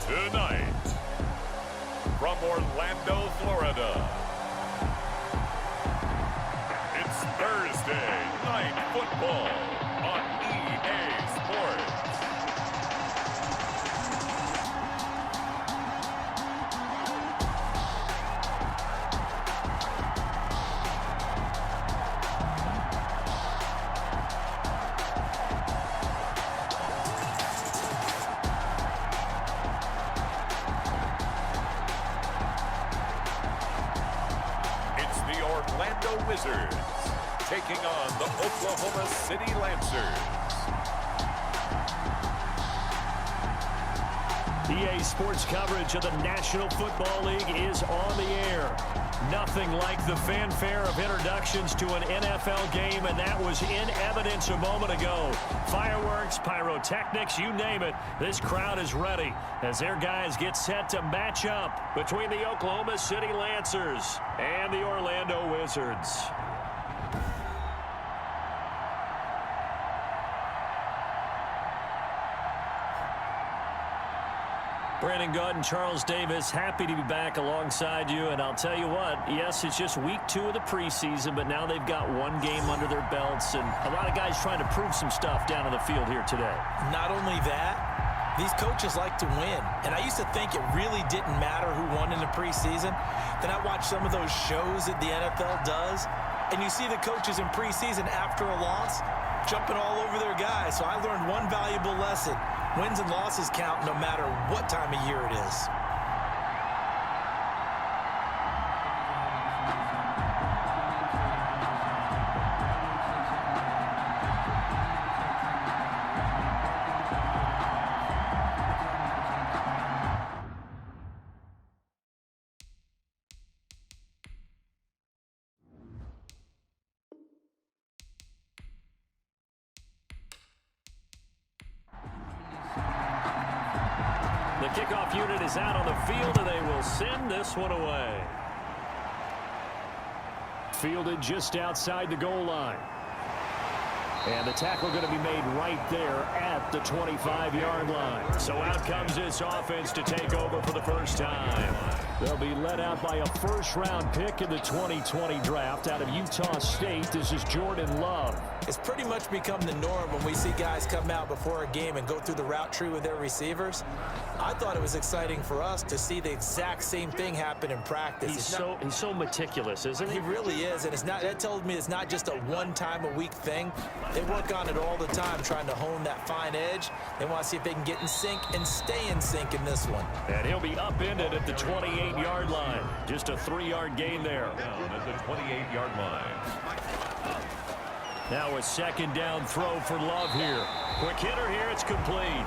Tonight, from Orlando, Florida, it's Thursday Night Football on EA Sports. Orlando Wizards taking on the Oklahoma City Lancers. EA Sports coverage of the National Football League is on the air. Nothing like the fanfare of introductions to an NFL game, and that was in evidence a moment ago. Fireworks, pyrotechnics, you name it. This crowd is ready as their guys get set to match up between the Oklahoma City Lancers and the Orlando Wizards. Brandon Gaudin and Charles Davis, happy to be back alongside you. And I'll tell you what, yes, it's just week 2 of the preseason, but now they've got one game under their belts. And a lot of guys trying to prove some stuff down on the field here today. Not only that, these coaches like to win. And I used to think it really didn't matter who won in the preseason. Then I watched some of those shows that the NFL does, and you see the coaches in preseason after a loss jumping all over their guys. So I learned one valuable lesson. Wins and losses count no matter what time of year it is. The kickoff unit is out on the field, and they will send this one away. Fielded just outside the goal line. And the tackle going to be made right there at the 25-yard line. So out comes this offense to take over for the first time. They'll be led out by a first-round pick in the 2020 draft out of Utah State. This is Jordan Love. It's pretty much become the norm when we see guys come out before a game and go through the route tree with their receivers. I thought it was exciting for us to see the exact same thing happen in practice. He's so meticulous, isn't he? He really is, and that tells me it's not just a one-time-a-week thing. They work on it all the time, trying to hone that fine edge. They want to see if they can get in sync and stay in sync in this one. And he'll be upended at the 28-yard line. Just a 3-yard gain there. Down at the 28-yard line. Now a second down throw for Love here. Quick hitter here, it's complete.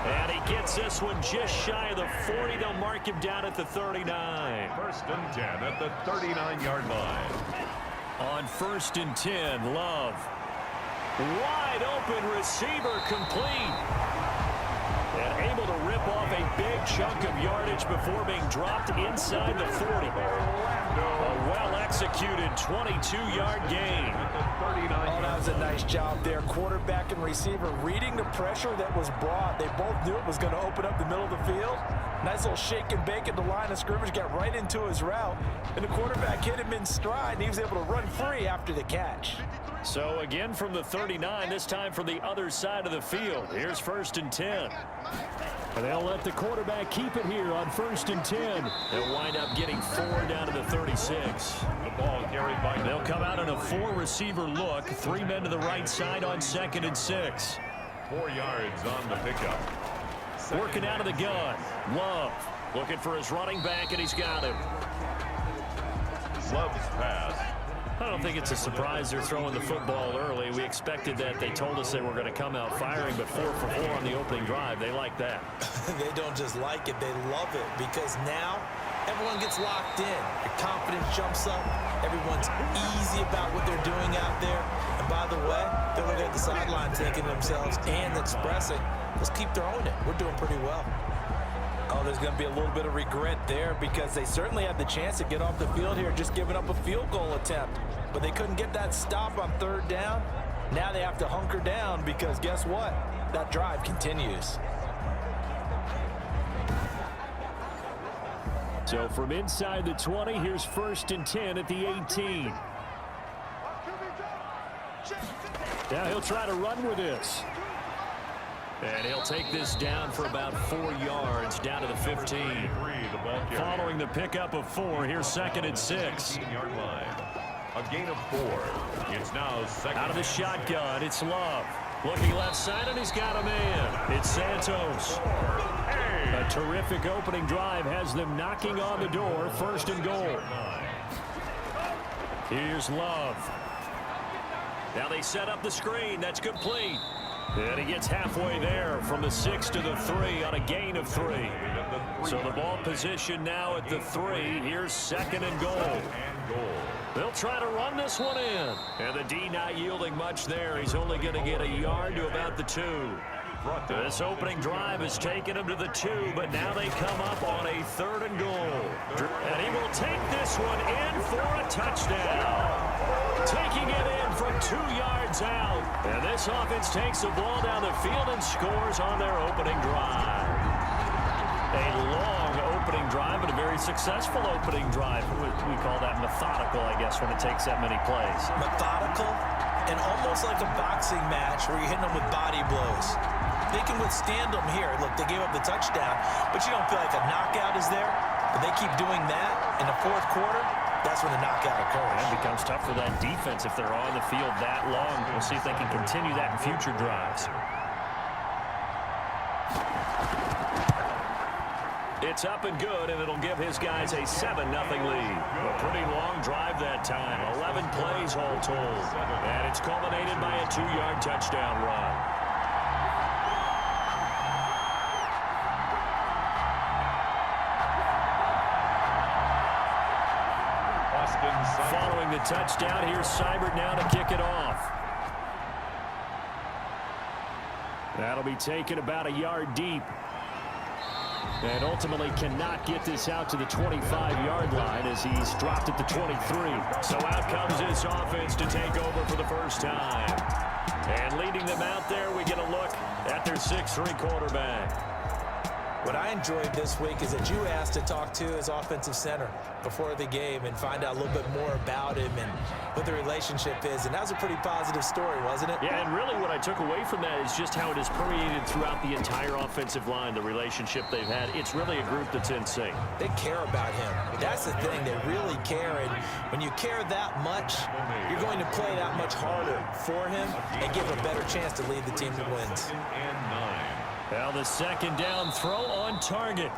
And he gets this one just shy of the 40. They'll mark him down at the 39. First and 10 at the 39-yard line. On first and 10, Love. Wide open receiver complete. And able to rip off a big chunk of yardage before being dropped inside the 40. A well-executed 22-yard gain. Oh, that was a nice job there. Quarterback and receiver reading the pressure that was brought. They both knew it was going to open up the middle of the field. Nice little shake and bake at the line of scrimmage, got right into his route. And the quarterback hit him in stride, and he was able to run free after the catch. So again from the 39, this time from the other side of the field. Here's first and 10. And they'll let the quarterback keep it here on first and 10. They'll wind up getting 4 down to the 36. The ball carried by. They'll come out in a 4-receiver look. 3 men to the right side on second and 6. 4 yards on the pickup. Working out of the gun. Love looking for his running back, and he's got him. Love's pass. I don't think it's a surprise they're throwing the football early. We expected that. They told us they were going to come out firing, but 4 for 4 on the opening drive. They like that. They don't just like it, they love it, because now everyone gets locked in. Their confidence jumps up. Everyone's easy about what they're doing out there. And by the way, they're looking at the sideline thinking to themselves and expressing, let's keep throwing it. We're doing pretty well. Oh, there's going to be a little bit of regret there because they certainly had the chance to get off the field here just giving up a field goal attempt. But they couldn't get that stop on third down. Now they have to hunker down because guess what? That drive continues. So from inside the 20, here's 1st and 10 at the 18. Now he'll try to run with this. And he'll take this down for about 4 yards, down to the 15. Following the pickup of 4, here's 2nd and 6. A gain of 4. It's now second. Out of the shotgun, it's Love. Looking left side, and he's got a man. It's Santos. A terrific opening drive has them knocking on the door, 1st and goal. Here's Love. Now they set up the screen. That's complete. And he gets halfway there from the 6 to the 3 on a gain of 3. So the ball position now at the 3. Here's 2nd and goal. They'll try to run this one in. And the D not yielding much there. He's only going to get a yard to about the 2. This opening drive has taken him to the 2, but now they come up on a 3rd and goal. And he will take this one in for a touchdown. Taking it in from 2 yards out. And this offense takes the ball down the field and scores on their opening drive. A long opening drive, but a very successful opening drive. We call that methodical, I guess, when it takes that many plays. Methodical and almost like a boxing match where you're hitting them with body blows. They can withstand them here. Look, they gave up the touchdown, but you don't feel like a knockout is there. But they keep doing that in the 4th quarter. That's when the knockout occurs. And it becomes tough for that defense if they're on the field that long. We'll see if they can continue that in future drives. It's up and good, and it'll give his guys a 7-0 lead. A pretty long drive that time. 11 plays all told. And it's culminated by a 2-yard touchdown run. Following the touchdown, here's Seibert now to kick it off. That'll be taken about a yard deep. And ultimately cannot get this out to the 25-yard line as he's dropped at the 23. So out comes this offense to take over for the first time. And leading them out there, we get a look at their 6'3" quarterback. What I enjoyed this week is that you asked to talk to his offensive center before the game and find out a little bit more about him and what the relationship is. And that was a pretty positive story, wasn't it? Yeah, and really what I took away from that is just how it has permeated throughout the entire offensive line, the relationship they've had. It's really a group that's in sync. They care about him. That's the thing. They really care. And when you care that much, you're going to play that much harder for him and give him a better chance to lead the team that wins. Well, the 2nd down throw on target.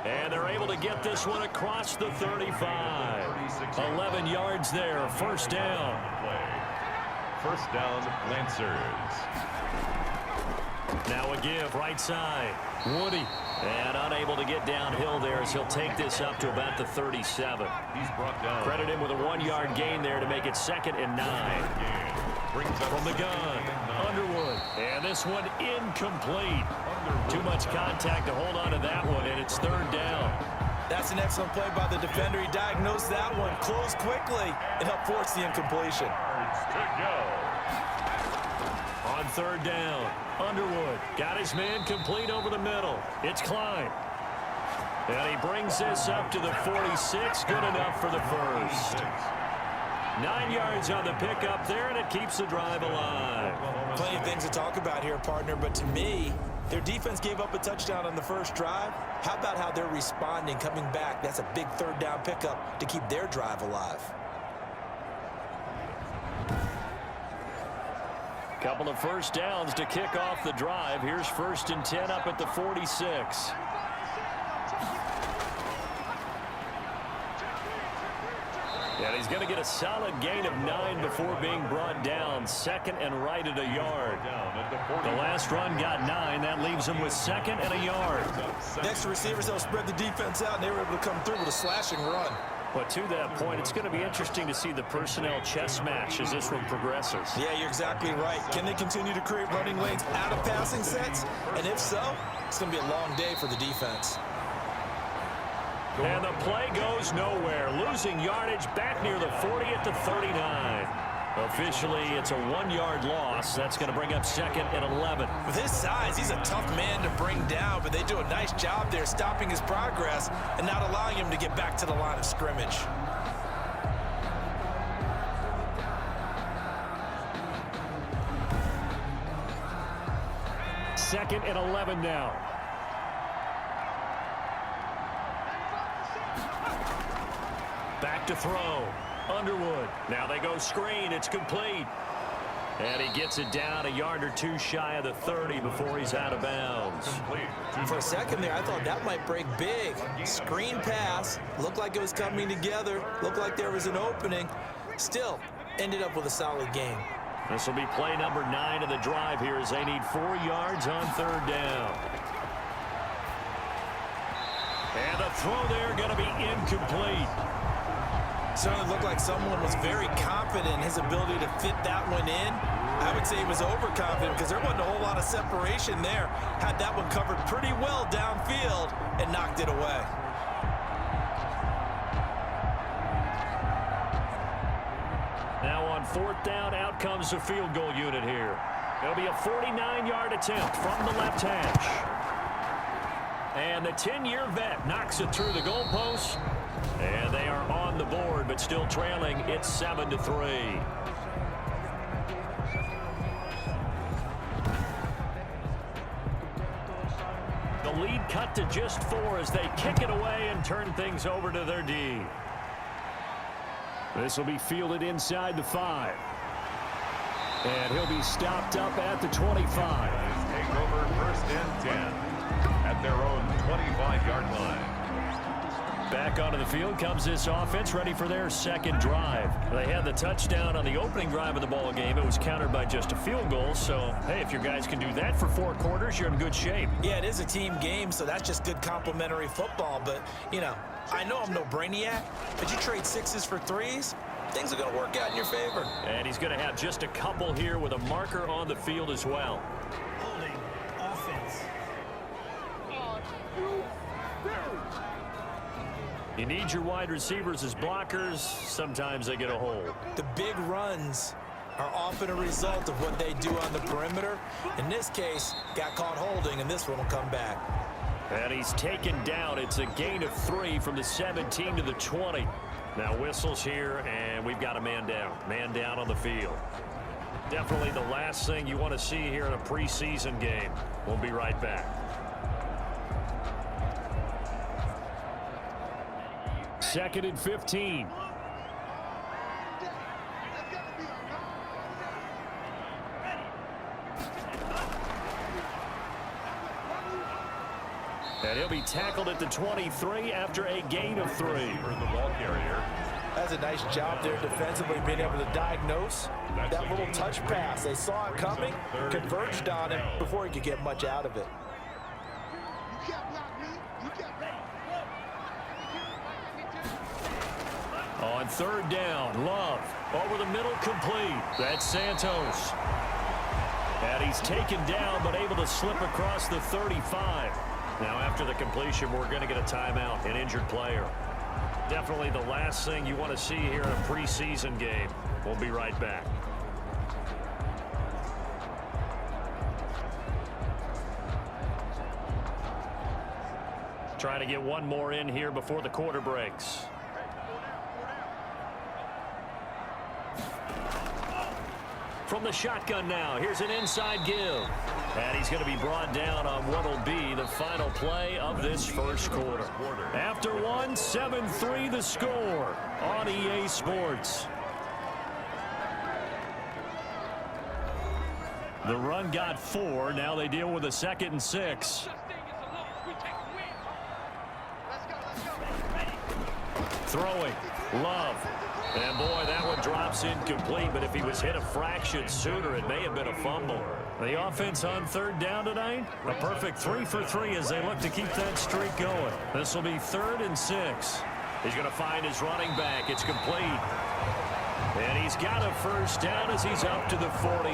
And they're able to get this one across the 35. 11 yards there, 1st down. 1st down, Lancers. Now a give, right side. Woody. And unable to get downhill there as he'll take this up to about the 37. He's brought down. Credit him with a 1-yard gain there to make it 2nd and 9. From the gun, Underwood. And this one incomplete. Too much contact to hold on to that one, and it's 3rd down. That's an excellent play by the defender. He diagnosed that one, closed quickly, and helped force the incompletion. On 3rd down, Underwood got his man complete over the middle. It's Klein. And he brings this up to the 46. Good enough for the 1st. 9 yards on the pickup there, and it keeps the drive alive. Plenty of things to talk about here, partner, but to me, their defense gave up a touchdown on the 1st drive. How about how they're responding, coming back? That's a big 3rd down pickup to keep their drive alive. Couple of 1st downs to kick off the drive. Here's 1st and 10 up at the 46. And he's going to get a solid gain of 9 before being brought down. 2nd and right at a yard. The last run got 9. That leaves him with 2nd and a yard. Next to receivers, they'll spread the defense out, and they were able to come through with a slashing run. But to that point, it's going to be interesting to see the personnel chess match as this one progresses. Yeah, you're exactly right. Can they continue to create running lanes out of passing sets? And if so, it's going to be a long day for the defense. And the play goes nowhere. Losing yardage back near the 40 at the 39. Officially, it's a 1-yard loss. That's going to bring up 2nd and 11. With his size, he's a tough man to bring down, but they do a nice job there stopping his progress and not allowing him to get back to the line of scrimmage. Second and 11 now. Back to throw. Underwood. Now they go screen. It's complete. And he gets it down a yard or two shy of the 30 before he's out of bounds. For a second there, I thought that might break big. Screen pass. Looked like it was coming together. Looked like there was an opening. Still, ended up with a solid game. This will be play number 9 of the drive here as they need 4 yards on 3rd down. And the throw there going to be incomplete. Certainly looked like someone was very confident in his ability to fit that one in. I would say he was overconfident because there wasn't a whole lot of separation there. Had that one covered pretty well downfield and knocked it away. Now on 4th down, out comes the field goal unit here. It'll be a 49-yard attempt from the left hash. And the 10-year vet knocks it through the goalpost. And they are on the board, but still trailing. It's 7-3. The lead cut to just 4 as they kick it away and turn things over to their D. This will be fielded inside the 5. And he'll be stopped up at the 25. Take over 1st and 10 at their own 25-yard line. Back onto the field comes this offense, ready for their 2nd drive. They had the touchdown on the opening drive of the ball game. It was countered by just a field goal. So, hey, if your guys can do that for 4 quarters, you're in good shape. Yeah, it is a team game, so that's just good complementary football. But, you know, I know I'm no brainiac, but you trade 6s for 3s, things are going to work out in your favor. And he's going to have just a couple here with a marker on the field as well. Holding offense. You need your wide receivers as blockers. Sometimes they get a hold. The big runs are often a result of what they do on the perimeter. In this case, got caught holding, and this one will come back. And he's taken down. It's a gain of 3 from the 17 to the 20. Now whistles here, and we've got a man down. Man down on the field. Definitely the last thing you want to see here in a preseason game. We'll be right back. 2nd and 15. And he'll be tackled at the 23 after a gain of 3. For the ball carrier. That's a nice job there defensively, being able to diagnose that little touch pass. They saw it coming, converged on him before he could get much out of it. On 3rd down, Love over the middle, complete. That's Santos. And he's taken down but able to slip across the 35. Now after the completion, we're going to get a timeout, an injured player. Definitely the last thing you want to see here in a preseason game. We'll be right back. Trying to get one more in here before the quarter breaks. From the shotgun now, here's an inside give. And he's going to be brought down on what will be the final play of this first quarter. After 1, 7-3 the score on EA Sports. The run got 4. Now they deal with a 2nd and 6. Throwing. Love. And boy, that one drops incomplete, but if he was hit a fraction sooner, it may have been a fumble. The offense on 3rd down tonight, a perfect 3 for 3 as they look to keep that streak going. This will be 3rd and 6. He's going to find his running back. It's complete. And he's got a first down as he's up to the 48.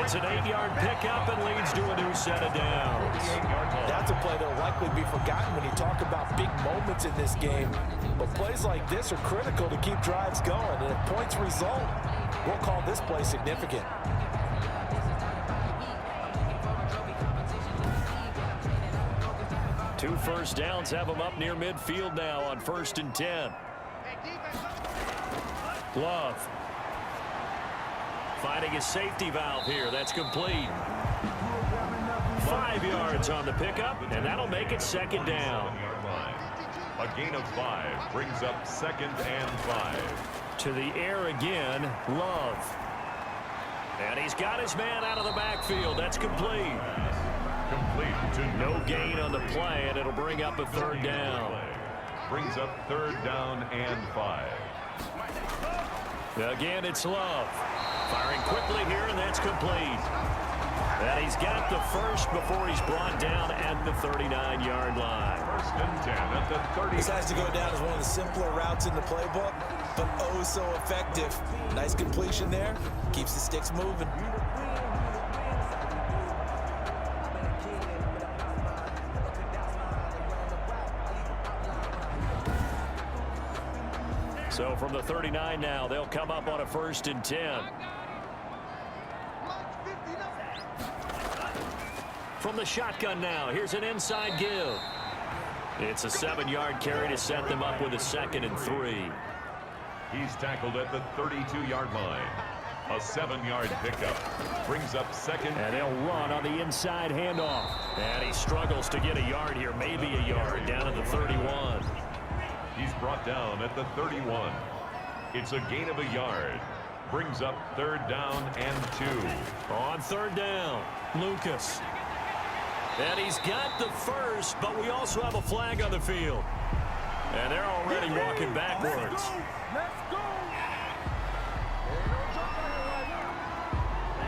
It's an 8-yard pickup and leads to a new set of downs. That's a play that will likely be forgotten when you talk about big moments in this game. But plays like this are critical to keep drives going. And if points result, we'll call this play significant. Two first downs have them up near midfield now on 1st and 10. Love. Finding his safety valve here. That's complete. 5 yards on the pickup, and that'll make it 2nd down. A gain of 5 brings up 2nd and 5. To the air again, Love. And he's got his man out of the backfield. That's complete. Complete to No gain on the play, and it'll bring up a 3rd down. Brings up 3rd down and 5. Again, it's Love. Firing quickly here, and that's complete. And he's got the first before he's brought down at the 39-yard line. 1st and 10 at the 30. This has to go down as one of the simpler routes in the playbook, but oh so effective. Nice completion there. Keeps the sticks moving. So from the 39 now, they'll come up on a 1st and 10. From the shotgun now, here's an inside give. It's a 7-yard carry to set them up with a 2nd and 3. He's tackled at the 32-yard line. A 7-yard pickup brings up 2nd. And they'll run on the inside handoff. And he struggles to get a yard here, maybe a yard, down at the 31. He's brought down at the 31. It's a gain of a yard. Brings up 3rd down and 2. On 3rd down, Lucas. And he's got the first, but we also have a flag on the field. And they're already walking backwards.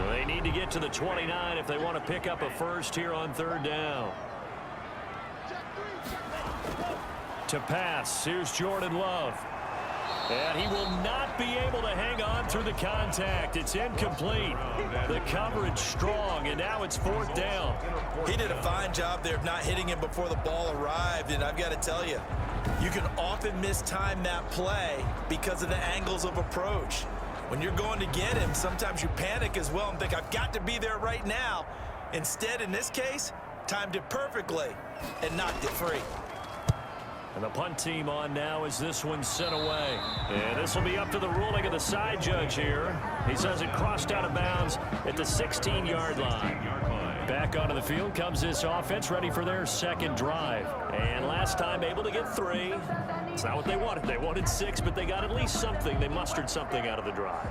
They need to get to the 29 if they want to pick up a first here on 3rd down. To pass, here's Jordan Love. And he will not be able to hang on through the contact. It's incomplete. The coverage strong, and now it's 4th down. He did a fine job there of not hitting him before the ball arrived, and I've got to tell you, you can often mistime that play because of the angles of approach. When you're going to get him, sometimes you panic as well and think, I've got to be there right now. Instead, in this case, timed it perfectly and knocked it free. And the punt team on now as this one's sent away. And this will be up to the ruling of the side judge here. He says it crossed out of bounds at the 16-yard line. Back onto the field comes this offense, ready for their 2nd drive. And last time able to get 3. It's not what they wanted. They wanted 6, but they got at least something. They mustered something out of the drive.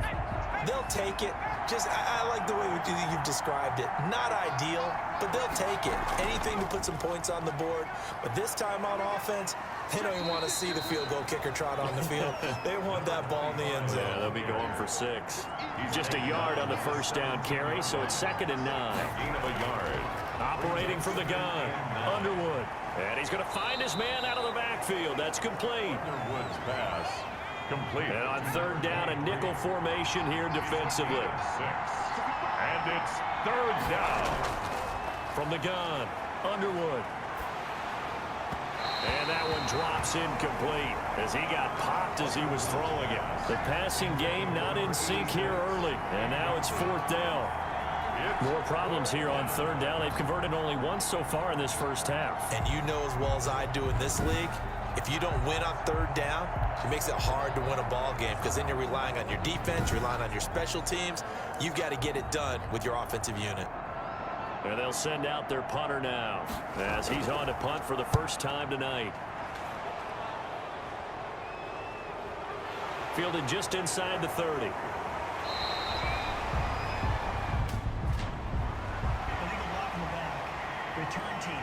They'll take it. Just, I like the way you've described it. Not ideal, but they'll take it. Anything to put some points on the board. But this time on offense, they don't even want to see the field goal kicker trot on the field. They want that ball in the end zone. Yeah, they'll be going for 6. Just a yard on the 1st down carry, so it's 2nd and 9. Gain of a yard. Operating from the gun, Underwood. And he's going to find his man out of the backfield. That's complete. Underwood's pass. Complete. And on 3rd down, a nickel formation here defensively. 6. And it's 3rd down. From the gun, Underwood. And that one drops incomplete as he got popped as he was throwing it. The passing game not in sync here early. And now it's 4th down. More problems here on 3rd down. They've converted only once so far in this first half. And you know as well as I do in this league, if you don't win on 3rd down, it makes it hard to win a ball game because then you're relying on your defense, you're relying on your special teams. You've got to get it done with your offensive unit. And they'll send out their punter now as he's on to punt for the first time tonight. Fielded just inside the 30. Return team.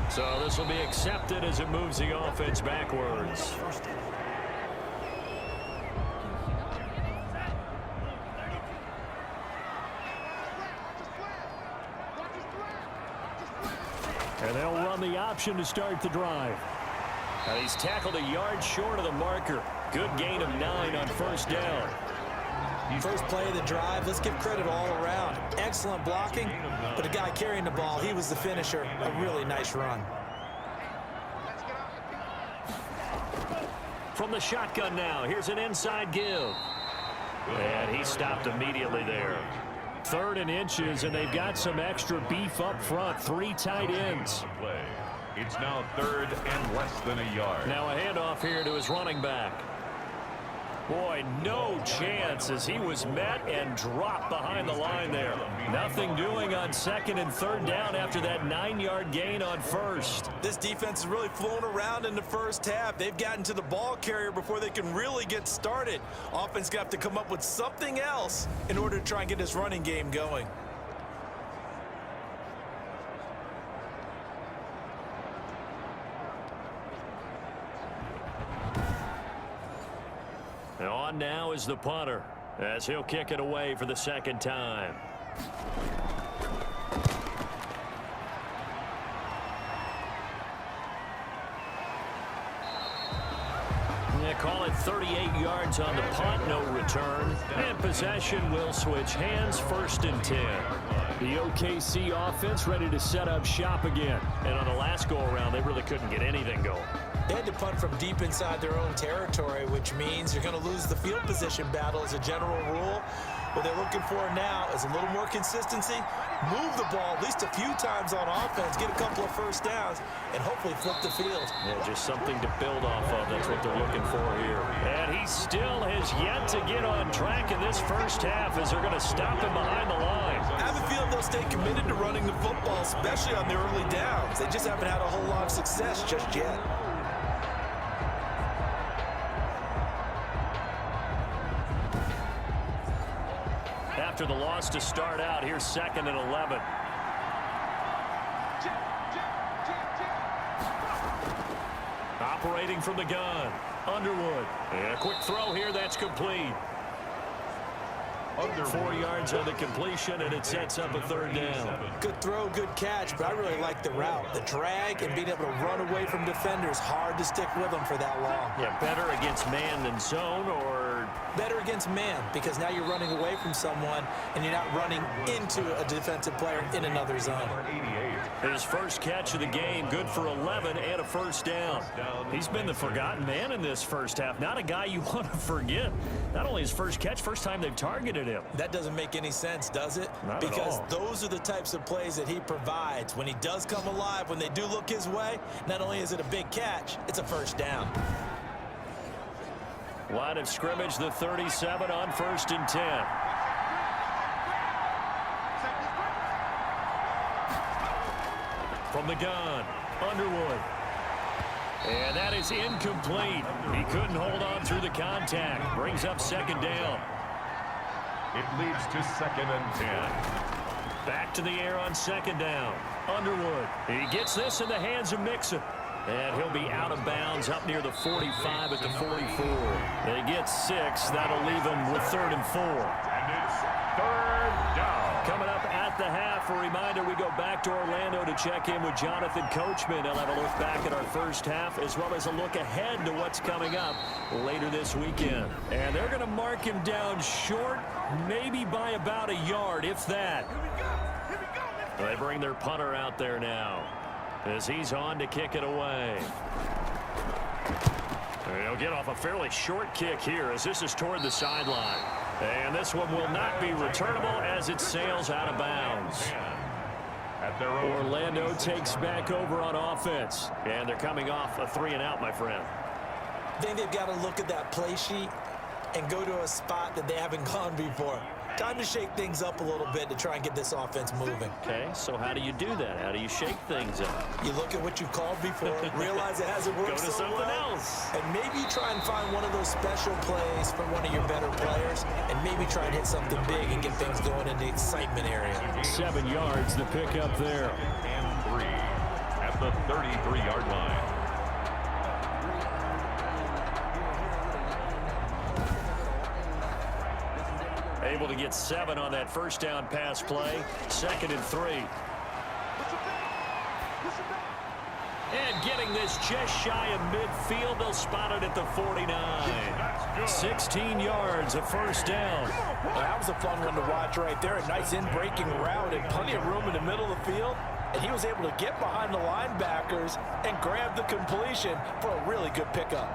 So this will be accepted as it moves the offense backwards. And they'll run the option to start the drive. And he's tackled a yard short of the marker. Good gain of 9 on 1st down. First play of the drive, let's give credit all around. Excellent blocking, but the guy carrying the ball, he was the finisher. A really nice run. From the shotgun now, here's an inside give. And he stopped immediately there. 3rd and inches, and they've got some extra beef up front. 3 tight ends. It's now 3rd and less than a yard. Now a handoff here to his running back. Boy, no chance as he was met and dropped behind the line there. Nothing doing on 2nd and 3rd down after that 9-yard gain on 1st. This defense is really flown around in the first half. They've gotten to the ball carrier before they can really get started. Offense got to come up with something else in order to try and get this running game going. And on now is the punter as he'll kick it away for the 2nd time. They call it 38 yards on the punt, no return. And possession will switch hands, 1st and 10. The OKC offense ready to set up shop again. And on the last go-around, they really couldn't get anything going. They had to punt from deep inside their own territory, which means you're going to lose the field position battle as a general rule. What they're looking for now is a little more consistency, move the ball at least a few times on offense, get a couple of first downs, and hopefully flip the field. Yeah, just something to build off of. That's what they're looking for here. And he still has yet to get on track in this first half as they're going to stop him behind the line. I have a feeling they'll stay committed to running the football, especially on the early downs. They just haven't had a whole lot of success just yet. After the loss to start out, here's 2nd and 11. Operating from the gun, Underwood. And a quick throw here, that's complete. 4 yards on the completion, and it sets up a 3rd down. Good throw, good catch, but I really like the route. The drag and being able to run away from defenders, hard to stick with them for that long. Yeah, better against man than zone, or better against man, because now you're running away from someone and you're not running into a defensive player in another zone. His first catch of the game, good for 11 and a 1st down. He's been the forgotten man in this first half. Not a guy you want to forget. Not only his first catch, first time they've targeted him. That doesn't make any sense, does it? Not because at all. Those are the types of plays that he provides. When he does come alive, when they do look his way, not only is it a big catch, it's a 1st down. Line of scrimmage, the 37 on 1st and 10. From the gun, Underwood. And that is incomplete. He couldn't hold on through the contact. Brings up 2nd down. It leads to 2nd and 10. Back to the air on 2nd down. Underwood. He gets this in the hands of Mixon. And he'll be out of bounds up near the 45 at the 44. They get 6. That'll leave them with 3rd and 4. And it's 3rd down. Coming up at the half, a reminder, we go back to Orlando to check in with Jonathan Coachman. He'll have a look back at our first half as well as a look ahead to what's coming up later this weekend. And they're going to mark him down short, maybe by about a yard, if that. They bring their punter out there now as he's on to kick it away. He'll get off a fairly short kick here as this is toward the sideline. And this one will not be returnable as it sails out of bounds. Orlando takes back over on offense. And they're coming off a 3-and-out, my friend. I think they've got to look at that play sheet and go to a spot that they haven't gone before. Time to shake things up a little bit to try and get this offense moving. Okay, so how do you do that? How do you shake things up? You look at what you've called before, realize it hasn't worked Go to so something well, else. and maybe try and find one of those special plays from one of your better players, and maybe try and hit something big and get things going in the excitement area. 7 yards, the pickup there. And 3 at the 33-yard line. Able to get 7 on that first down pass play. 2nd and 3. And getting this just shy of midfield, they'll spot it at the 49. 16 yards, a first down. Well, that was a fun one to watch right there. A nice in-breaking route and plenty of room in the middle of the field. And he was able to get behind the linebackers and grab the completion for a really good pickup.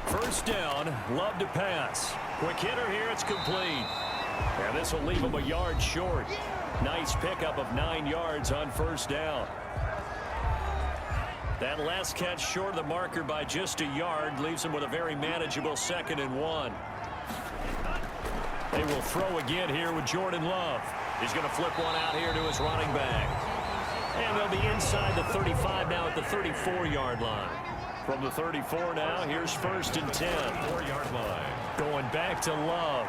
First down, Love to pass. Quick hitter here, it's complete. And this will leave him a yard short. Nice pickup of 9 yards on first down. That last catch short of the marker by just a yard leaves him with a very manageable 2nd and 1. They will throw again here with Jordan Love. He's going to flip one out here to his running back. And they'll be inside the 35 now at the 34-yard line. From the 34 now, here's 1st and 10. 4-yard line. Going back to Love.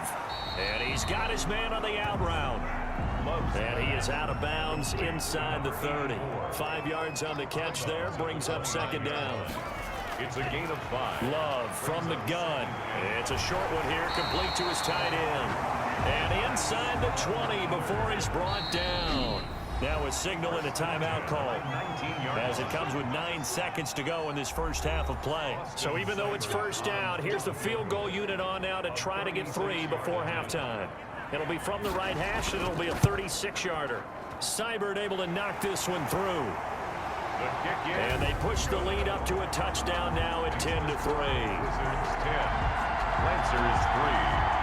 And he's got his man on the out route. And he is out of bounds inside the 30. 5 yards on the catch there, brings up 2nd down. It's a gain of 5. Love from the gun. It's a short one here, complete to his tight end. And inside the 20 before he's brought down. Now a signal and a timeout call as it comes with 9 seconds to go in this first half of play. So even though it's first down, here's the field goal unit on now to try to get 3 before halftime. It'll be from the right hash, and it'll be a 36-yarder. Seibert able to knock this one through. And they push the lead up to a touchdown now at 10-3. Wizards 10. Lancers 3.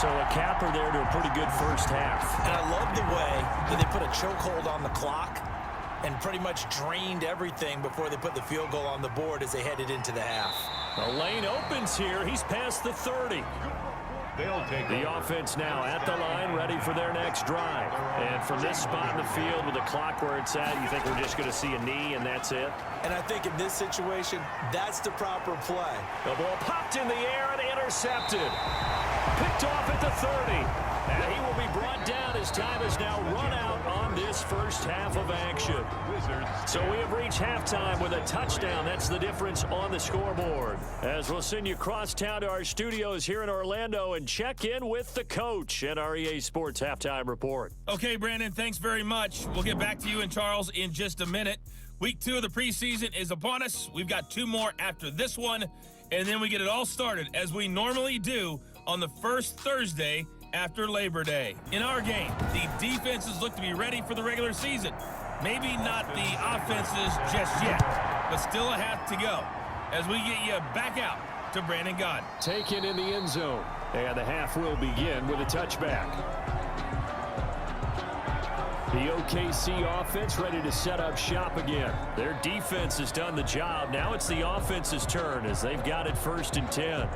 So a capper there to a pretty good first half. And I love the way that they put a chokehold on the clock and pretty much drained everything before they put the field goal on the board as they headed into the half. The lane opens here. He's past the 30. They'll take the offense now at the line, ready for their next drive. And from this spot in the field with the clock where it's at, you think we're just going to see a knee and that's it? And I think in this situation, that's the proper play. The ball popped in the air and intercepted. Picked off at the 30. And he will be brought down as time is now run out on this first half of action. So we have reached halftime with a touchdown. That's the difference on the scoreboard. As we'll send you cross town to our studios here in Orlando and check in with the coach at our EA Sports Halftime Report. Okay, Brandon, thanks very much. We'll get back to you and Charles in just a minute. Week 2 of the preseason is upon us. We've got 2 more after this one, and then we get it all started as we normally do on the first Thursday after Labor Day. In our game, the defenses look to be ready for the regular season. Maybe not the offenses just yet, but still a half to go as we get you back out to Brandon Gaudin. Taken in the end zone, and the half will begin with a touchback. The OKC offense ready to set up shop again. Their defense has done the job. Now it's the offense's turn as they've got it 1st and 10.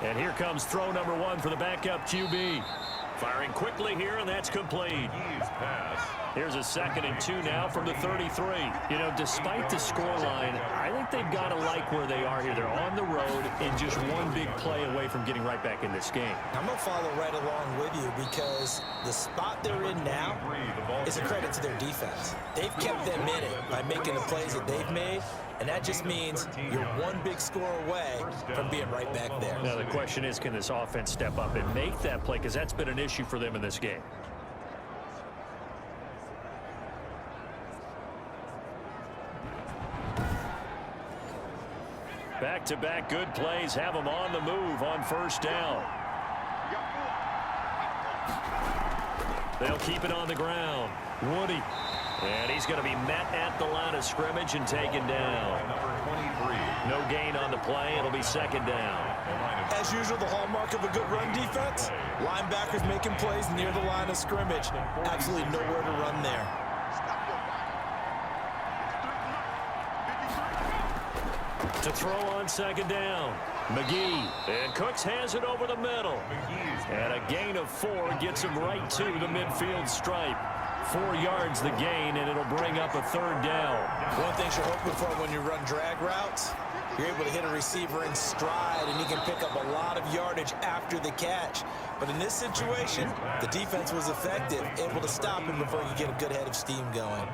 And here comes throw number 1 for the backup QB. Firing quickly here, and that's complete. Here's a 2nd and 2 now from the 33. You know, despite the scoreline, I think they've got to like where they are here. They're on the road and just one big play away from getting right back in this game. I'm going to follow right along with you because the spot they're in now is a credit to their defense. They've kept them in it by making the plays that they've made, and that just means you're one big score away from being right back there. Now the question is, can this offense step up and make that play? Because that's been an issue for them in this game. Back-to-back good plays have them on the move on first down. They'll keep it on the ground. Woody. And he's going to be met at the line of scrimmage and taken down. No gain on the play. It'll be 2nd down. As usual, the hallmark of a good run defense, linebackers making plays near the line of scrimmage. Absolutely nowhere to run there. To throw on second down. McGee. And Cooks has it over the middle. And a gain of 4 gets him right to the midfield stripe. 4 yards the gain, and it'll bring up a third down. One thing you're hoping for when you run drag routes, you're able to hit a receiver in stride, and he can pick up a lot of yardage after the catch. But in this situation, the defense was effective, able to stop him before he could get a good head of steam going.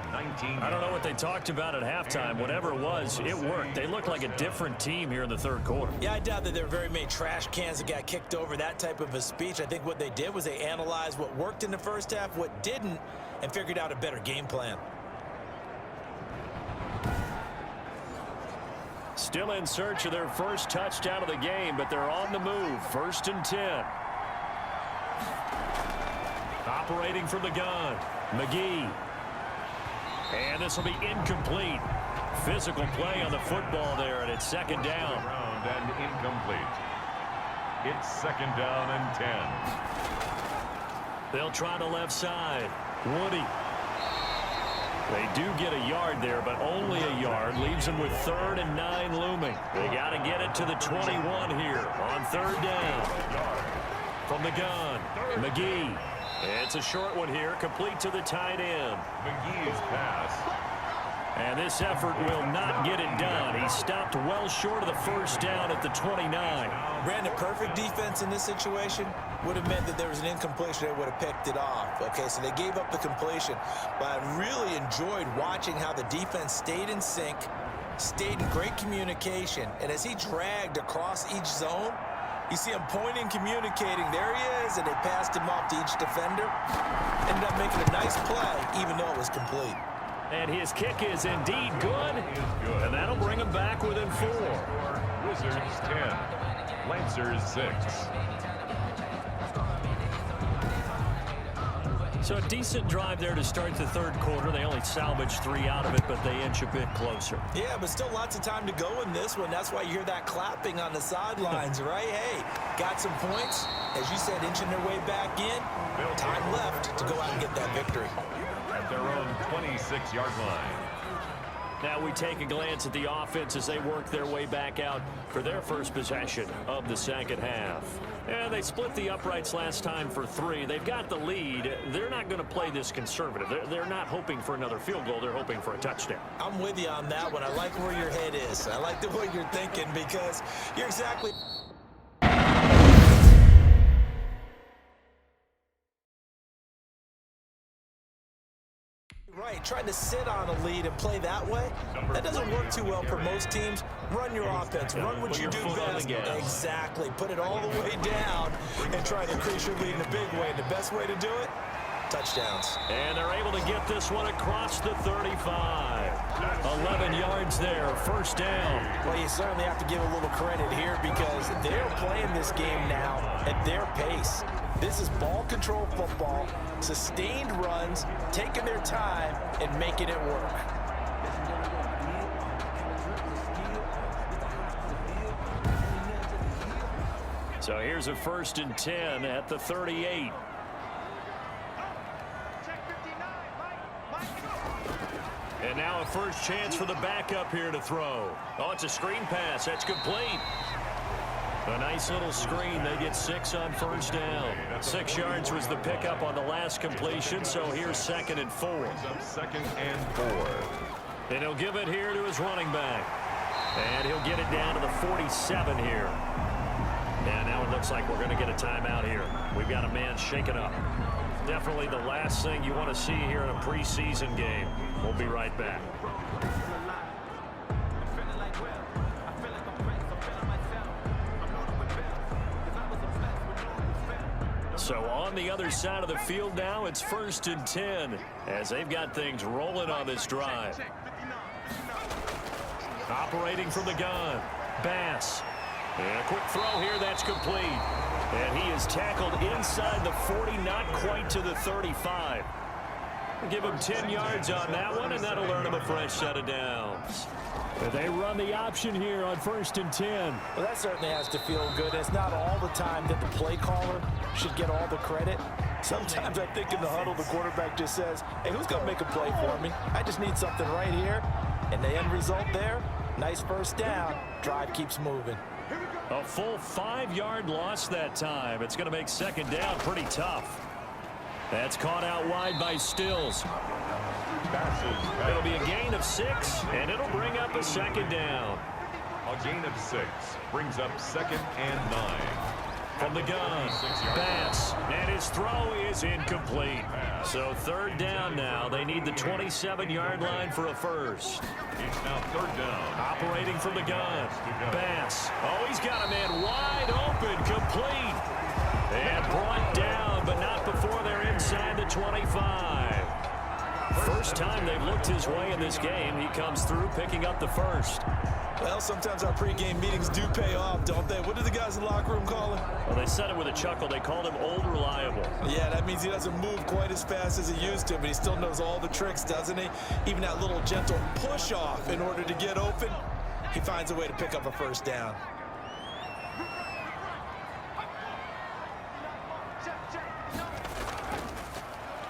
I don't know what they talked about at halftime. Whatever it was, it worked. They looked like a different team here in the third quarter. Yeah, I doubt that there were very many trash cans that got kicked over, that type of a speech. I think what they did was they analyzed what worked in the first half, what didn't, and figured out a better game plan. Still in search of their first touchdown of the game, but they're on the move. 1st and 10. Operating from the gun, McGee. And this will be incomplete. Physical play on the football there, and it's second down. And incomplete. It's second down and 10. They'll try the left side. Woody. They do get a yard there, but only a yard. Leaves them with 3rd and 9 looming. They got to get it to the 21 here on 3rd down. From the gun, McGee. It's a short one here, complete to the tight end. McGee's pass. And this effort will not get it done. He stopped well short of the first down at the 29. Ran a perfect defense in this situation. Would have meant that there was an incompletion. They would have picked it off. Okay, so they gave up the completion. But I really enjoyed watching how the defense stayed in sync, stayed in great communication. And as he dragged across each zone, you see him pointing, communicating. There he is, and they passed him off to each defender. Ended up making a nice play, even though it was complete. And his kick is indeed good. And that'll bring him back within 4. Wizards 10. Lancers 6. So a decent drive there to start the third quarter. They only salvaged 3 out of it, but they inch a bit closer. Yeah, but still lots of time to go in this one. That's why you hear that clapping on the sidelines, right? Hey, got some points. As you said, inching their way back in. Time left to go out and get that victory. At their own 26-yard line. Now we take a glance at the offense as they work their way back out for their first possession of the second half. And they split the uprights last time for 3. They've got the lead. They're not going to play this conservative. They're not hoping for another field goal. They're hoping for a touchdown. I'm with you on that one. I like where your head is. I like the way you're thinking because you're exactly... right, trying to sit on a lead and play that way, that doesn't work too well for most teams. Run your offense, run what you do best. Exactly, put it all the way down and try to increase your lead in a big way. The best way to do it, touchdowns. And they're able to get this one across the 35. 11 yards there, first down. Well, you certainly have to give a little credit here because they're playing this game now at their pace. This is ball control football, sustained runs, taking their time and making it work. So here's a 1st and 10 at the 38. And now a first chance for the backup here to throw. Oh, it's a screen pass. That's complete. A nice little screen. They get 6 on first down. 6 yards was the pickup on the last completion, so here's 2nd and 4. 2nd and 4. And he'll give it here to his running back. And he'll get it down to the 47 here. And now it looks like we're going to get a timeout here. We've got a man shaken up. Definitely the last thing you want to see here in a preseason game. We'll be right back. So on the other side of the field now, it's 1st and 10 as they've got things rolling on this drive. Operating from the gun, Bass. And a quick throw here, that's complete. And he is tackled inside the 40, not quite to the 35. Give him 10 yards on that one, and that'll earn him a fresh set of downs. But they run the option here on 1st and 10. Well, that certainly has to feel good. It's not all the time that the play caller should get all the credit. Sometimes I think in the huddle, the quarterback just says, hey, who's going to make a play for me? I just need something right here. And the end result there, Nice first down. Drive keeps moving. A full 5-yard loss that time. It's going to make second down pretty tough. That's caught out wide by Stills. It'll be a gain of 6, and it'll bring up a second down. A gain of 6 brings up 2nd and 9. From the gun, Bass, and his throw is incomplete. So 3rd down now. They need the 27-yard line for a first. It's now 3rd down. Operating from the gun, Bass. Oh, he's got a man wide open, complete. And brought down, but not before they're inside the 25. First time they've looked his way in this game. He comes through picking up the first. Well, sometimes our pregame meetings do pay off, don't they? What did the guys in the locker room call him? Well, they said it with a chuckle. They called him Old Reliable. Yeah, that means he doesn't move quite as fast as he used to, but he still knows all the tricks, doesn't he? Even that little gentle push-off in order to get open, he finds a way to pick up a first down.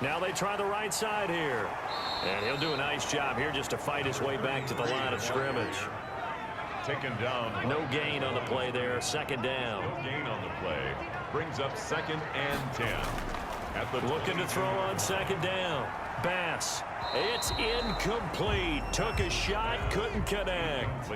Now they try the right side here. And he'll do a nice job here just to fight his way back to the line of scrimmage. Taken down. No gain on the play there. 2nd down. No gain on the play. Brings up 2nd and 10. At the Looking to throw on 2nd down. Bass. It's incomplete. Took a shot, couldn't connect.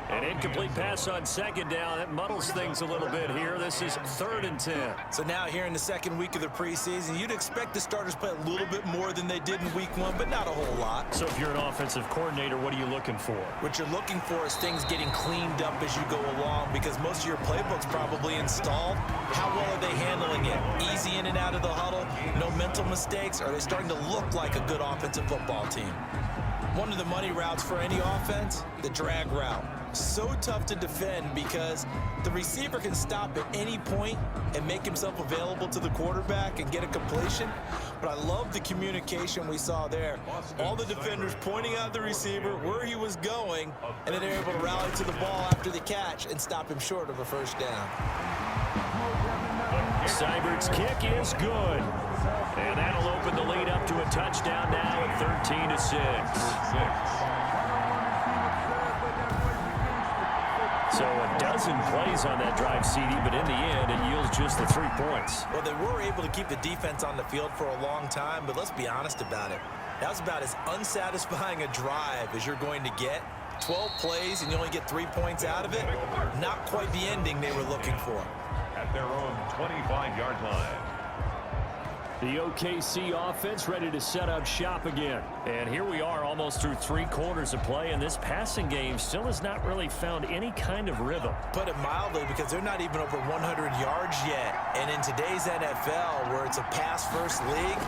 An incomplete pass on 2nd down. That muddles things a little bit here. This is 3rd and 10. So now here in the 2nd week of the preseason, you'd expect the starters play a little bit more than they did in week 1, but not a whole lot. So if you're an offensive coordinator, what are you looking for? What you're looking for is things getting cleaned up as you go along, because most of your playbook's probably installed. How well are they handling it? Easy in and out of the huddle? No mental mistakes? Are they starting to look like a good offensive football team? One of the money routes for any offense, the drag route. So tough to defend because the receiver can stop at any point and make himself available to the quarterback and get a completion. But I love the communication we saw there. All the defenders pointing out the receiver, where he was going, and then they're able to rally to the ball after the catch and stop him short of a first down. Seibert's kick is good. And that'll open the lead up to a touchdown now at 13-6. So a dozen plays on that drive, CD, but in the end, it yields just the 3 points. Well, they were able to keep the defense on the field for a long time, but let's be honest about it. That was about as unsatisfying a drive as you're going to get. 12 plays and you only get 3 points out of it. Not quite the ending they were looking for. At their own 25-yard line. The OKC offense ready to set up shop again. And here we are almost through 3 quarters of play, and this passing game still has not really found any kind of rhythm. Put it mildly, because they're not even over 100 yards yet. And in today's NFL, where it's a pass-first league,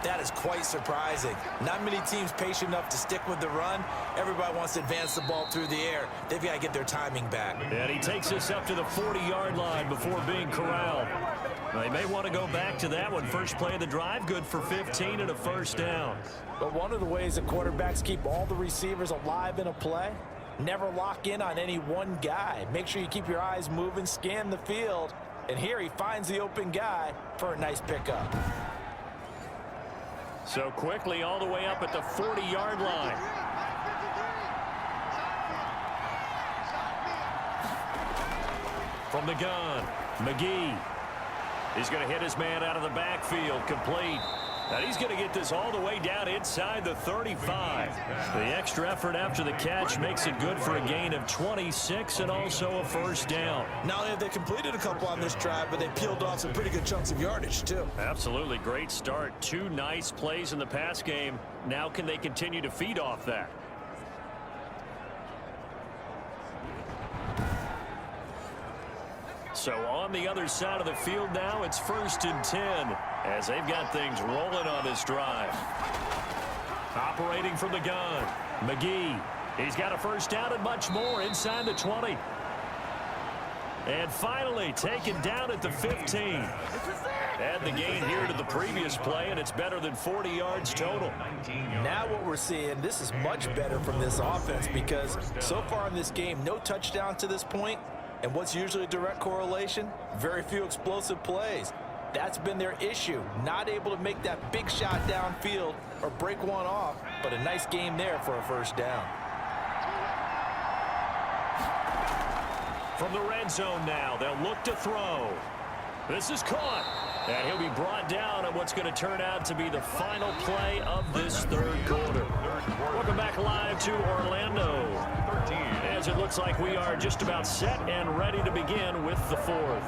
that is quite surprising. Not many teams patient enough to stick with the run. Everybody wants to advance the ball through the air. They've got to get their timing back. And he takes us up to the 40-yard line before being corralled. They may want to go back to that one. First play of the drive, good for 15 and a first down. But one of the ways that quarterbacks keep all the receivers alive in a play, never lock in on any one guy. Make sure you keep your eyes moving, scan the field. And here he finds the open guy for a nice pickup. So quickly all the way up at the 40-yard line. From the gun, McGee. He's going to hit his man out of the backfield, complete. And he's going to get this all the way down inside the 35. The extra effort after the catch makes it good for a gain of 26 and also a first down. Not only have they completed a couple on this drive, but they peeled off some pretty good chunks of yardage, too. Absolutely great start. 2 nice plays in the pass game. Now can they continue to feed off that? So on the other side of the field now, it's 1st and 10 as they've got things rolling on this drive. Operating from the gun, McGee. He's got a first down and much more inside the 20. And finally taken down at the 15. Add the gain here to the previous play, and it's better than 40 yards total. Now what we're seeing, this is much better from this offense, because so far in this game, no touchdown to this point. And what's usually a direct correlation? Very few explosive plays. That's been their issue. Not able to make that big shot downfield or break one off, but a nice game there for a first down. From the red zone now, they'll look to throw. This is caught. And he'll be brought down on what's going to turn out to be the final play of this third quarter. Welcome back live to Orlando. As it looks like we are just about set and ready to begin with the fourth.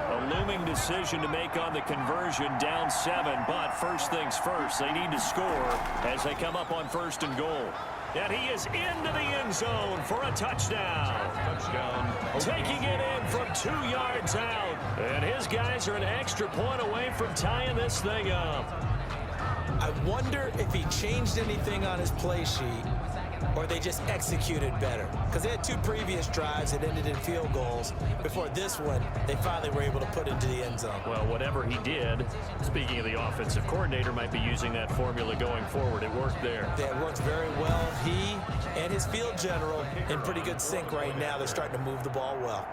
A looming decision to make on the conversion, down 7. But first things first, they need to score as they come up on 1st and goal. And he is into the end zone for a touchdown. Taking it in from 2 yards out. And his guys are an extra point away from tying this thing up. I wonder if he changed anything on his play sheet or they just executed better. Because they had 2 previous drives that ended in field goals. Before this one, they finally were able to put into the end zone. Well, whatever he did, speaking of the offensive coordinator, might be using that formula going forward. It worked there. Yeah, it works very well. He and his field general in pretty good sync right now. They're starting to move the ball well.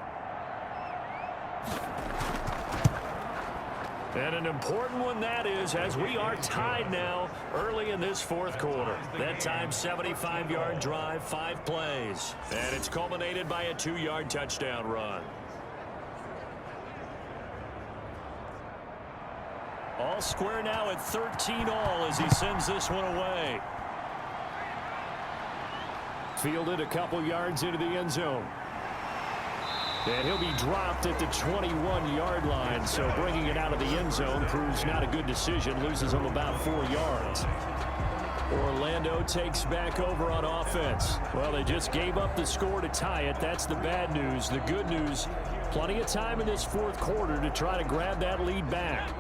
And an important one that is, as we are tied now early in this fourth quarter. That time, 75-yard drive, 5 plays. And it's culminated by a 2-yard touchdown run. All square now at 13 all as he sends this one away. Fielded a couple yards into the end zone. And he'll be dropped at the 21-yard line, so bringing it out of the end zone proves not a good decision, loses him about 4 yards. Orlando takes back over on offense. Well, they just gave up the score to tie it. That's the bad news. The good news, plenty of time in this fourth quarter to try to grab that lead back.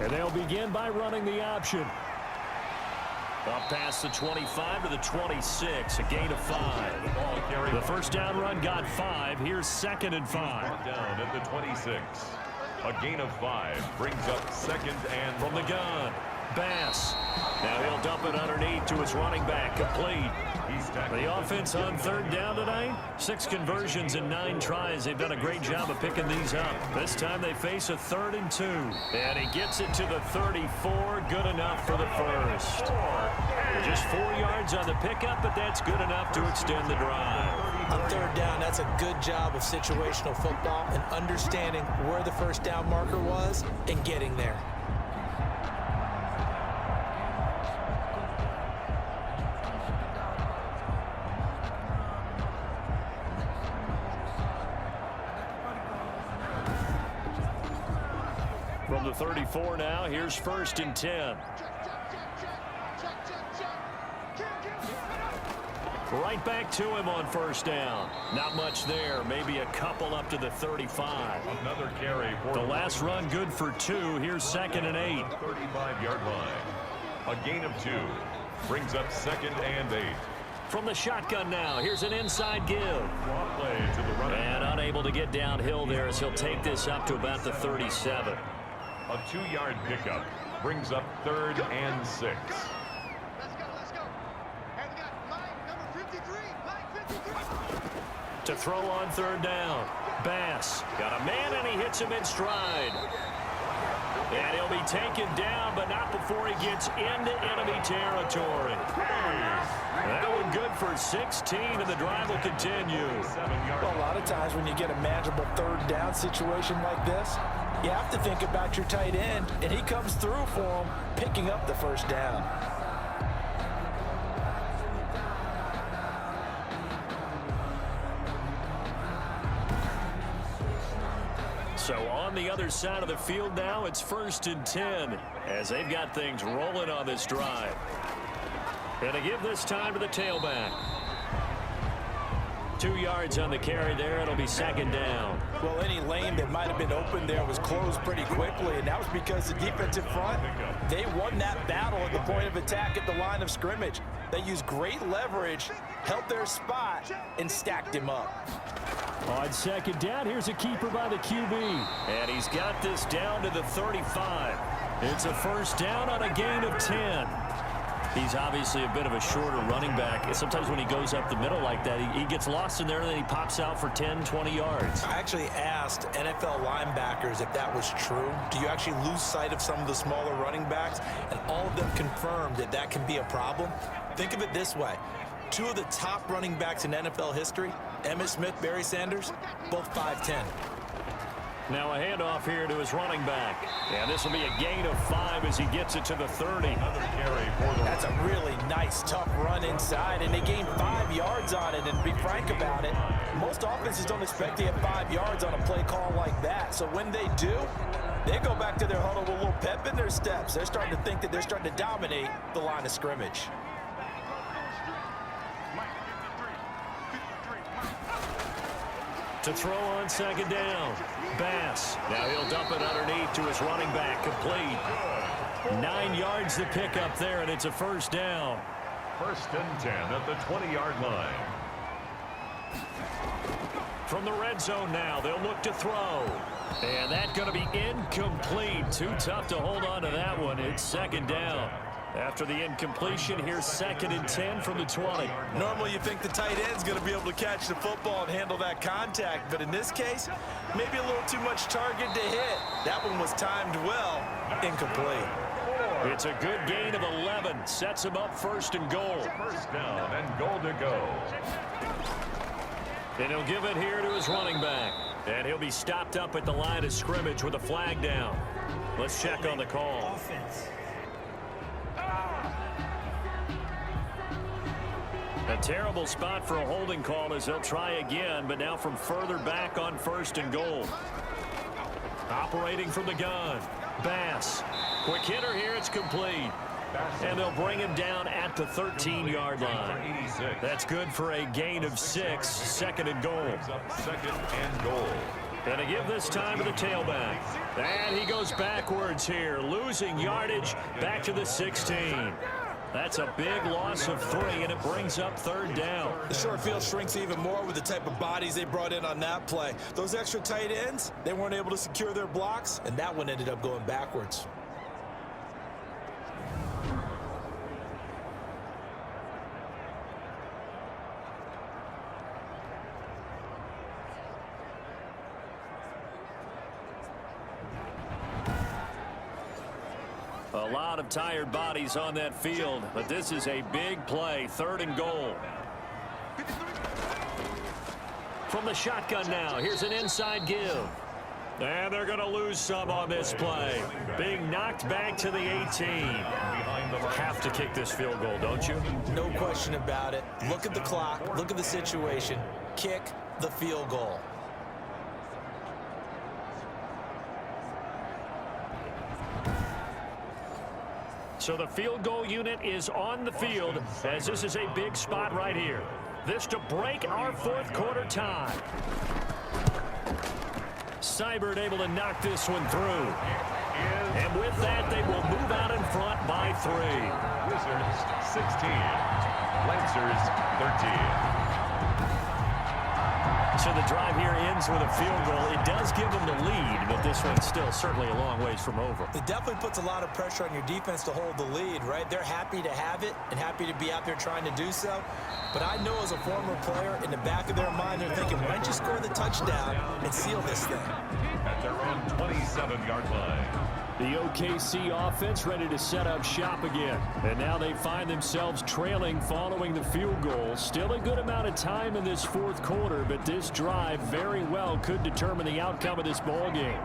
And they'll begin by running the option. Up past the 25 to the 26, a gain of 5. The first down run got 5. Here's 2nd and 5. Down at the 26. A gain of 5 brings up 2nd and from the gun. Bass. Now he'll dump it underneath to his running back. Complete. The offense on 3rd down tonight. 6 conversions in 9 tries. They've done a great job of picking these up. This time they face a 3rd and 2. And he gets it to the 34. Good enough for the first. Just 4 yards on the pickup, but that's good enough to extend the drive. On 3rd down, that's a good job of situational football and understanding where the first down marker was and getting there. From the 34 now, here's 1st and 10. Right back to him on 1st down. Not much there. Maybe a couple up to the 35. another carry for the last run good for 2. Here's 2nd and 8. 35-yard line. A gain of 2 brings up 2nd and 8. From the shotgun now, here's an inside give. Play to the running. And unable to get downhill there as he'll take this up to about the 37. A 2-yard pickup brings up 3rd and 6. To throw on 3rd down. Bass got a man and he hits him in stride. And he'll be taken down, but not before he gets into enemy territory. That one good for 16, and the drive will continue. Well, a lot of times when you get a manageable 3rd down situation like this, you have to think about your tight end, and he comes through for him, picking up the 1st down. So on the other side of the field now, it's 1st and 10 as they've got things rolling on this drive. And to give this time to the tailback. 2 yards on the carry there. It'll be 2nd down. Well, any lane that might have been open there was closed pretty quickly, and that was because the defensive front, they won that battle at the point of attack at the line of scrimmage. They used great leverage, held their spot, and stacked him up. On 2nd down, here's a keeper by the QB. And he's got this down to the 35. It's a 1st down on a gain of 10. He's obviously a bit of a shorter running back. Sometimes when he goes up the middle like that, he gets lost in there, and then he pops out for 10, 20 yards. I actually asked NFL linebackers if that was true. Do you actually lose sight of some of the smaller running backs? And all all of them confirmed that that can be a problem. Think of it this way. Two of the top running backs in NFL history, Emmitt Smith, Barry Sanders, both 5'10". Now a handoff here to his running back. And this will be a gain of 5 as he gets it to the 30. Another carry for the That's a really nice, tough run inside, and they gained 5 yards on it. And to be frank about it, most offenses don't expect to get 5 yards on a play call like that. So when they do, they go back to their huddle with a little pep in their steps. They're starting to think that they're starting to dominate the line of scrimmage. To throw on second down. Bass. Now he'll dump it underneath to his running back. Complete. 9 yards to pick up there, and it's a first down. 1st and 10 at the 20-yard line. From the red zone now, they'll look to throw. And that's going to be incomplete. Too tough to hold on to that one. It's second down. After the incompletion, here's 2nd and 10 from the 20. Normally you think the tight end's going to be able to catch the football and handle that contact, but in this case, maybe a little too much target to hit. That one was timed well, incomplete. It's a good gain of 11. Sets him up 1st and goal. 1st down and goal to go. And he'll give it here to his running back. And he'll be stopped up at the line of scrimmage with a flag down. Let's check on the call. Offense. A terrible spot for a holding call as they'll try again, but now from further back on 1st and goal. Operating from the gun. Bass. Quick hitter here, it's complete. And they'll bring him down at the 13-yard line. That's good for a gain of 6, 2nd and goal. 2nd and goal. And to give this time to the tailback. And he goes backwards here, losing yardage back to the 16. That's a big loss of 3, and it brings up 3rd down. The short field shrinks even more with the type of bodies they brought in on that play. Those extra tight ends, they weren't able to secure their blocks, and that one ended up going backwards. A lot of tired bodies on that field, but this is a big play, 3rd and goal. From the shotgun now, here's an inside give. And they're going to lose some on this play. Being knocked back to the 18. Have to kick this field goal, don't you? No question about it. Look at the clock. Look at the situation. Kick the field goal. So the field goal unit is on the field as this is a big spot right here. This to break our 4th quarter tie. Seibert able to knock this one through. And with that, they will move out in front by 3. Wizards 16. Lancers 13. So the drive here ends with a field goal. It does give them the lead, but this one's still certainly a long ways from over. It definitely puts a lot of pressure on your defense to hold the lead, right? They're happy to have it and happy to be out there trying to do so. But I know as a former player, in the back of their mind, they're thinking, why don't you score the touchdown and seal this thing? At their own 27-yard line. The OKC offense ready to set up shop again. And now they find themselves trailing following the field goal. Still a good amount of time in this 4th quarter, but this drive very well could determine the outcome of this ball game.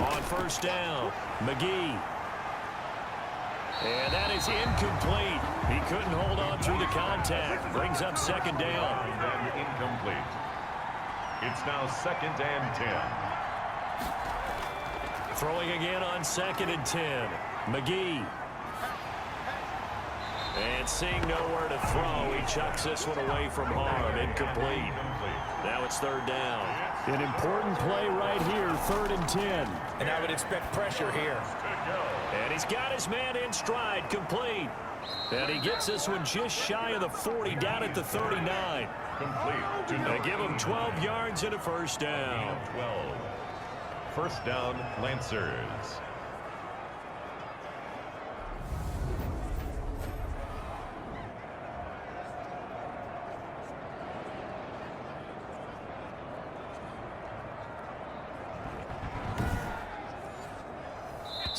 On 1st down, McGee. And that is incomplete. He couldn't hold on through the contact. Brings up 2nd down. And incomplete. It's now 2nd and 10. Throwing again on 2nd and 10. McGee. And seeing nowhere to throw, he chucks this one away from harm. Incomplete. Now it's 3rd down. An important play right here, 3rd and 10. And I would expect pressure here. And he's got his man in stride, complete. And he gets this one just shy of the 40, down at the 39. Complete. They give him 12 yards and a 1st down. 12. 1st down, Lancers.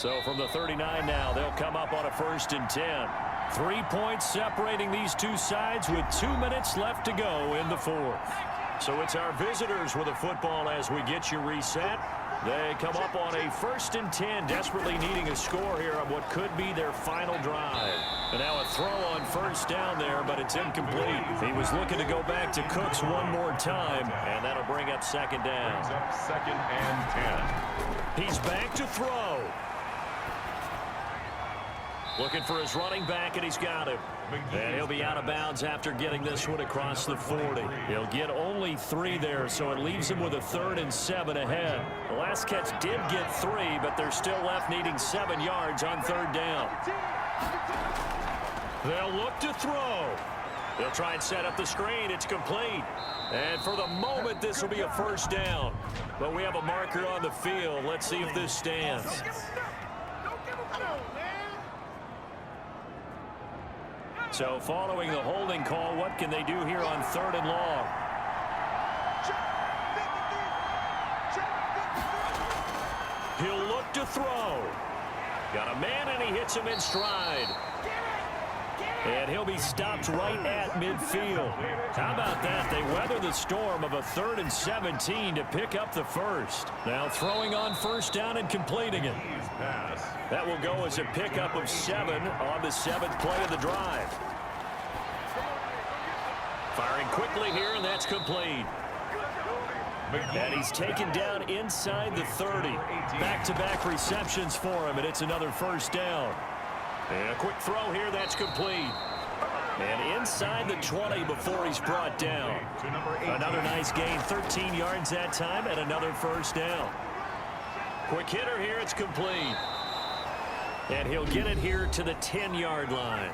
So from the 39 now, they'll come up on a 1st and 10. 3 points separating these two sides with 2 minutes left to go in the 4th. So it's our visitors with the football as we get you reset. They come up on a 1st and 10, desperately needing a score here on what could be their final drive. And now a throw on 1st down there, but it's incomplete. He was looking to go back to Cooks one more time, and that'll bring up 2nd down. Brings up 2nd and 10. He's back to throw. Looking for his running back, and he's got him. And he'll be out of bounds after getting this one across the 40. He'll get only 3 there, so it leaves him with a 3rd and 7 ahead. The last catch did get 3, but they're still left needing 7 yards on 3rd down. They'll look to throw. They'll try and set up the screen. It's complete. And for the moment, this will be a 1st down. But we have a marker on the field. Let's see if this stands. So following the holding call, what can they do here on 3rd and long? He'll look to throw. Got a man, and he hits him in stride. And he'll be stopped right at midfield. How about that? They weather the storm of a 3rd and 17 to pick up the 1st. Now throwing on 1st down and completing it. That will go as a pickup of 7 on the 7th play of the drive. Firing quickly here, and that's complete. And he's taken down inside the 30. Back-to-back receptions for him, and it's another 1st down. And a quick throw here, that's complete. And inside the 20 before he's brought down. Another nice gain, 13 yards that time, and another 1st down. Quick hitter here, it's complete. And he'll get it here to the 10-yard line.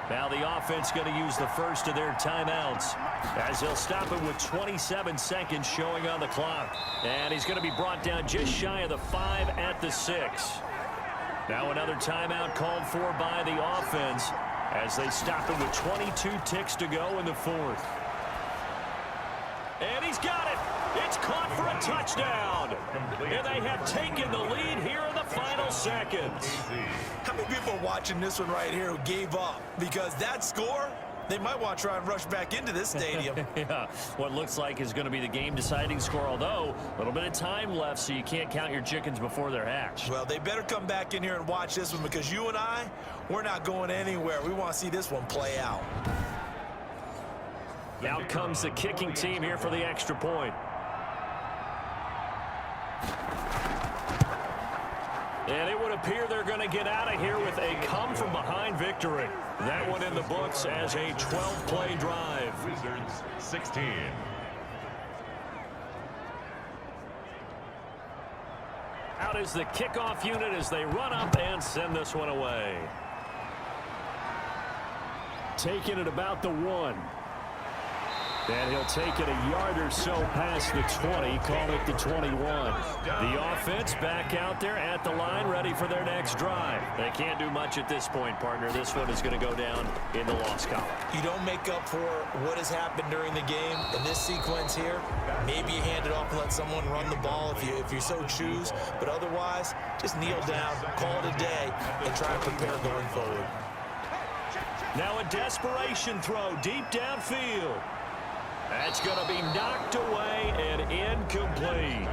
Now the offense going to use the first of their timeouts as he'll stop it with 27 seconds showing on the clock. And he's going to be brought down just shy of the 5 at the 6. Now another timeout called for by the offense as they stop it with 22 ticks to go in the 4th. And he's got it. It's caught for a touchdown. And they have taken the lead here in the final seconds. How many people are watching this one right here who gave up? Because that score, they might want to try and rush back into this stadium. Yeah, what looks like is going to be the game-deciding score, although a little bit of time left, so you can't count your chickens before they're hatched. Well, they better come back in here and watch this one because you and I, we're not going anywhere. We want to see this one play out. Out comes the kicking team here for the extra point. And it would appear they're going to get out of here with a come-from-behind victory. That one in the books as a 12-play drive. Wizards 16. Out is the kickoff unit as they run up and send this one away. Taking it about the 1. And he'll take it a yard or so past the 20, call it the 21. The offense back out there at the line, ready for their next drive. They can't do much at this point, partner. This one is going to go down in the loss column. You don't make up for what has happened during the game in this sequence here. Maybe you hand it off and let someone run the ball if you so choose. But otherwise, just kneel down, call it a day, and try to prepare going forward. Now a desperation throw deep downfield. That's going to be knocked away and incomplete.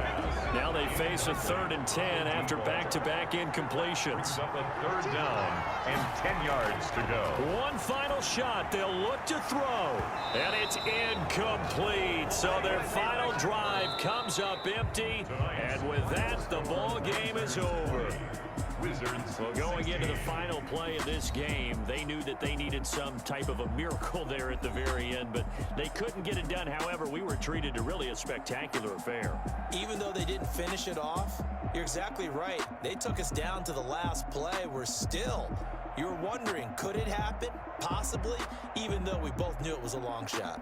Now they face a 3rd and 10 after back-to-back incompletions. Up a 3rd down and 10 yards to go. One final shot. They'll look to throw. And it's incomplete. So their final drive comes up empty. And with that, the ball game is over. Wizards. Well, going into the final play of this game, they knew that they needed some type of a miracle there at the very end, but they couldn't get it done. However, we were treated to really a spectacular affair. Even though they didn't finish it off, you're exactly right. They took us down to the last play. We're still, you're wondering, could it happen? Possibly, even though we both knew it was a long shot.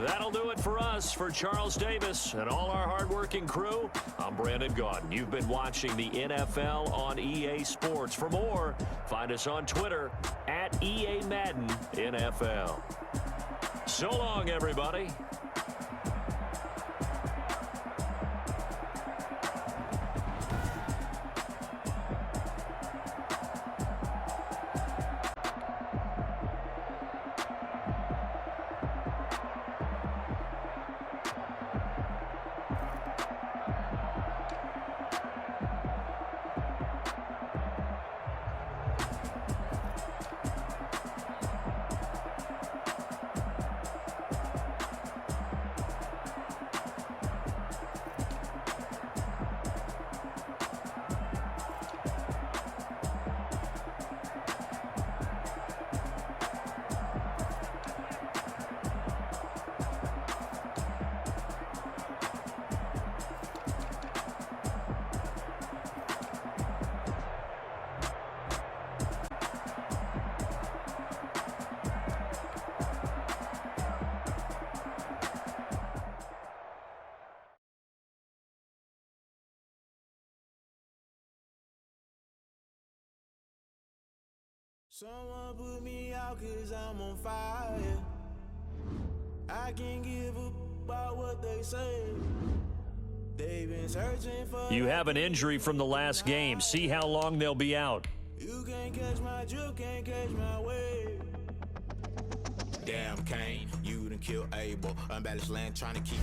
That'll do it for us. For Charles Davis and all our hardworking crew, I'm Brandon Gaudin. You've been watching the NFL on EA Sports. For more, find us on Twitter at EA Madden NFL. So long, everybody. Someone put me out 'cause I'm on fire. I can't give up about what they say. They've been searching for. You have an injury from the last game. See how long they'll be out. You can't catch my drift, can't catch my wave. Damn, Kane, you done killed Abel. Unbalanced land trying to keep.